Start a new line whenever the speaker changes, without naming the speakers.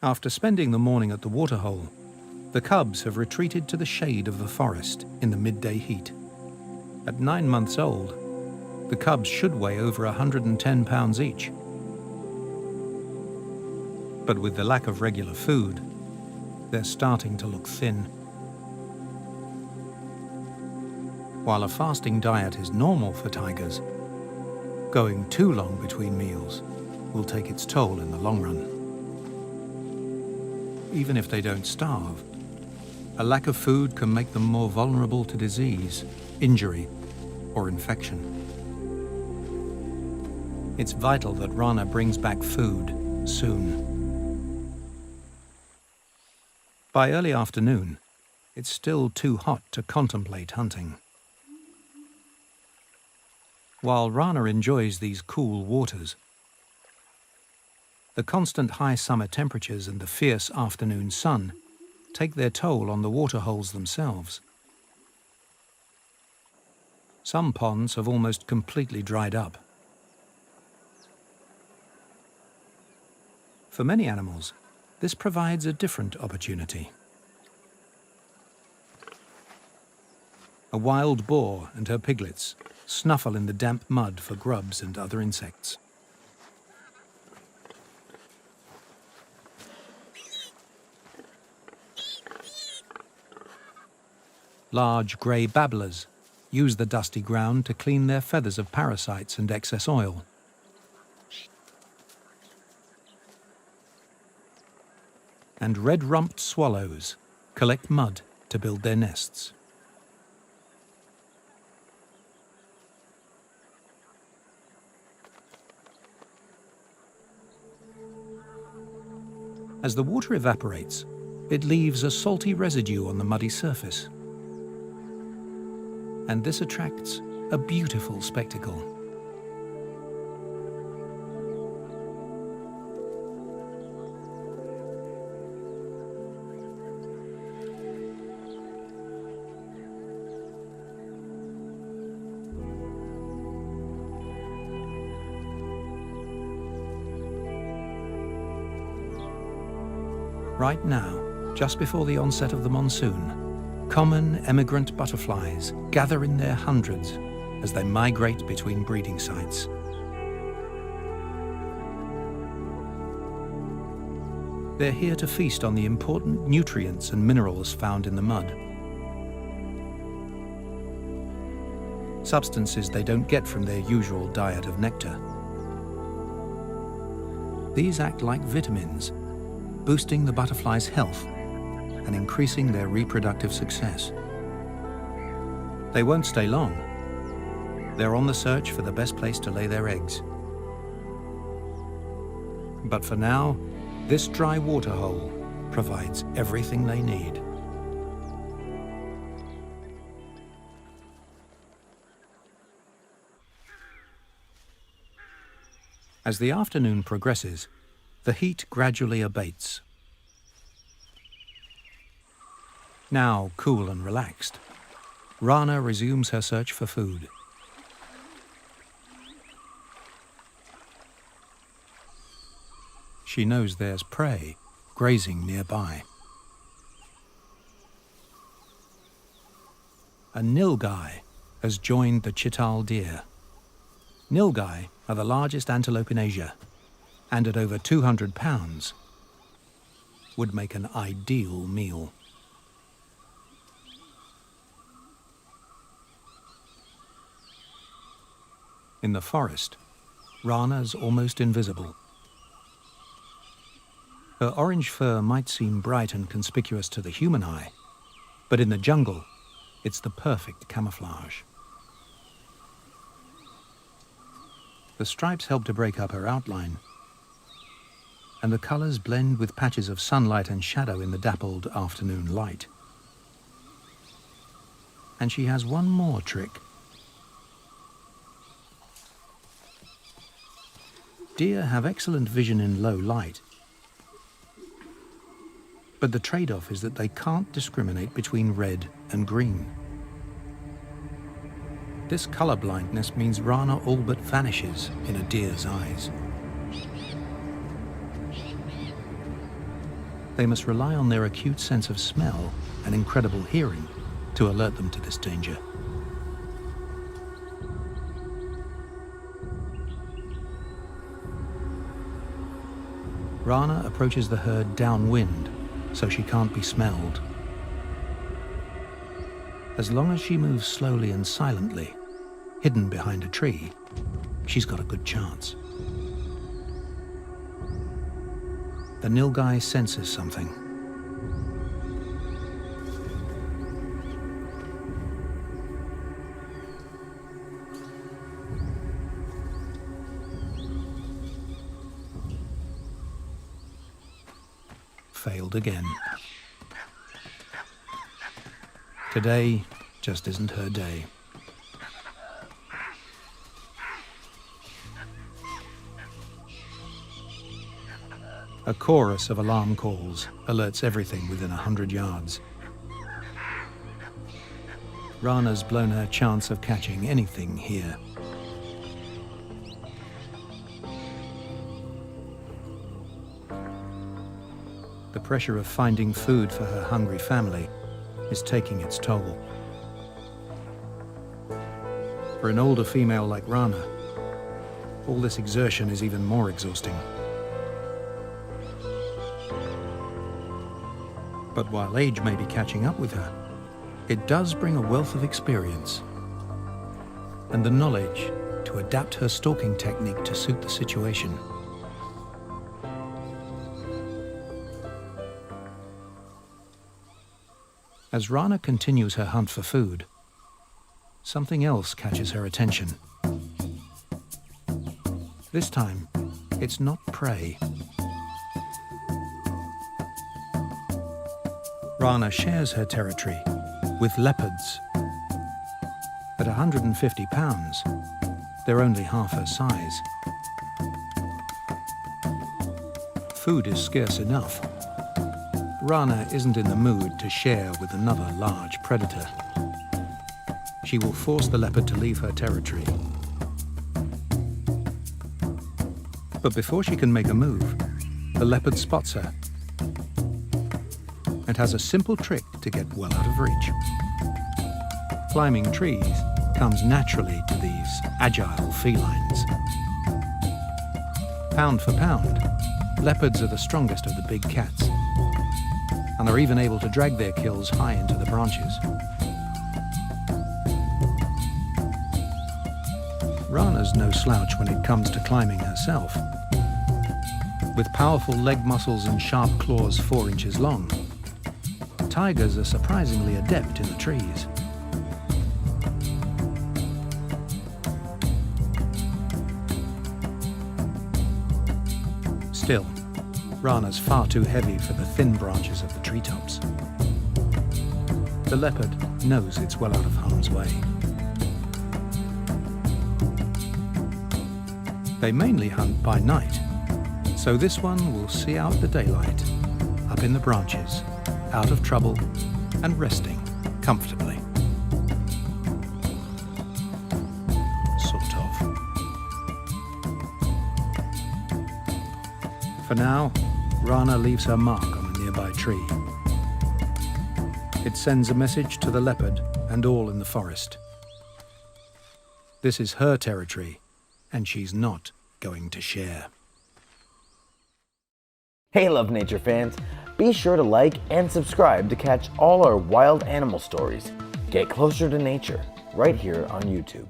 After spending the morning at the waterhole, the cubs have retreated to the shade of the forest in the midday heat. At 9 months old, the cubs should weigh over 110 pounds each. But with the lack of regular food, they're starting to look thin. While a fasting diet is normal for tigers, going too long between meals will take its toll in the long run. Even if they don't starve, a lack of food can make them more vulnerable to disease, injury, or infection. It's vital that Rana brings back food soon. By early afternoon, it's still too hot to contemplate hunting. While Rana enjoys these cool waters, the constant high summer temperatures and the fierce afternoon sun take their toll on the waterholes themselves. Some ponds have almost completely dried up. For many animals, this provides a different opportunity. A wild boar and her piglets snuffle in the damp mud for grubs and other insects. Large grey babblers use the dusty ground to clean their feathers of parasites and excess oil. And red-rumped swallows collect mud to build their nests. As the water evaporates, it leaves a salty residue on the muddy surface. And this attracts a beautiful spectacle. Right now, just before the onset of the monsoon, common emigrant butterflies gather in their hundreds as they migrate between breeding sites. They're here to feast on the important nutrients and minerals found in the mud. Substances they don't get from their usual diet of nectar. These act like vitamins, boosting the butterfly's health and increasing their reproductive success. They won't stay long. They're on the search for the best place to lay their eggs. But for now, this dry waterhole provides everything they need. As the afternoon progresses, the heat gradually abates. Now cool and relaxed, Rana resumes her search for food. She knows there's prey grazing nearby. A nilgai has joined the chital deer. Nilgai are the largest antelope in Asia, and at over 200 pounds, would make an ideal meal. In the forest, Rana's almost invisible. Her orange fur might seem bright and conspicuous to the human eye, but in the jungle, it's the perfect camouflage. The stripes help to break up her outline, and the colors blend with patches of sunlight and shadow in the dappled afternoon light. And she has one more trick. Deer have excellent vision in low light, but the trade-off is that they can't discriminate between red and green. This color blindness means Rana all but vanishes in a deer's eyes. they must rely on their acute sense of smell and incredible hearing to alert them to this danger. Rana approaches the herd downwind, so she can't be smelled. As long as she moves slowly and silently, hidden behind a tree, she's got a good chance. The nilgai senses something. Failed again. Today just isn't her day. A chorus of alarm calls alerts everything within 100 yards. Rana's blown her chance of catching anything here. The pressure of finding food for her hungry family is taking its toll. For an older female like Rana, all this exertion is even more exhausting. But while age may be catching up with her, it does bring a wealth of experience and the knowledge to adapt her stalking technique to suit the situation. As Rana continues her hunt for food, something else catches her attention. This time, it's not prey. Rana shares her territory with leopards. At 150 pounds, they're only half her size. Food is scarce enough. Rana isn't in the mood to share with another large predator. She will force the leopard to leave her territory. But before she can make a move, the leopard spots her and has a simple trick to get well out of reach. Climbing trees comes naturally to these agile felines. Pound for pound, leopards are the strongest of the big cats, and are even able to drag their kills high into the branches. Rana's no slouch when it comes to climbing herself. With powerful leg muscles and sharp claws 4 inches long, tigers are surprisingly adept in the trees. Still, Rana's far too heavy for the thin branches of the treetops. The leopard knows it's well out of harm's way. They mainly hunt by night, so this one will see out the daylight, up in the branches, out of trouble, and resting comfortably. Sort of. For now, Rana leaves her mark on a nearby tree. It sends a message to the leopard and all in the forest. This is her territory, and she's not going to share.
Hey Love Nature fans, be sure to like and subscribe to catch all our wild animal stories. Get closer to nature right here on YouTube.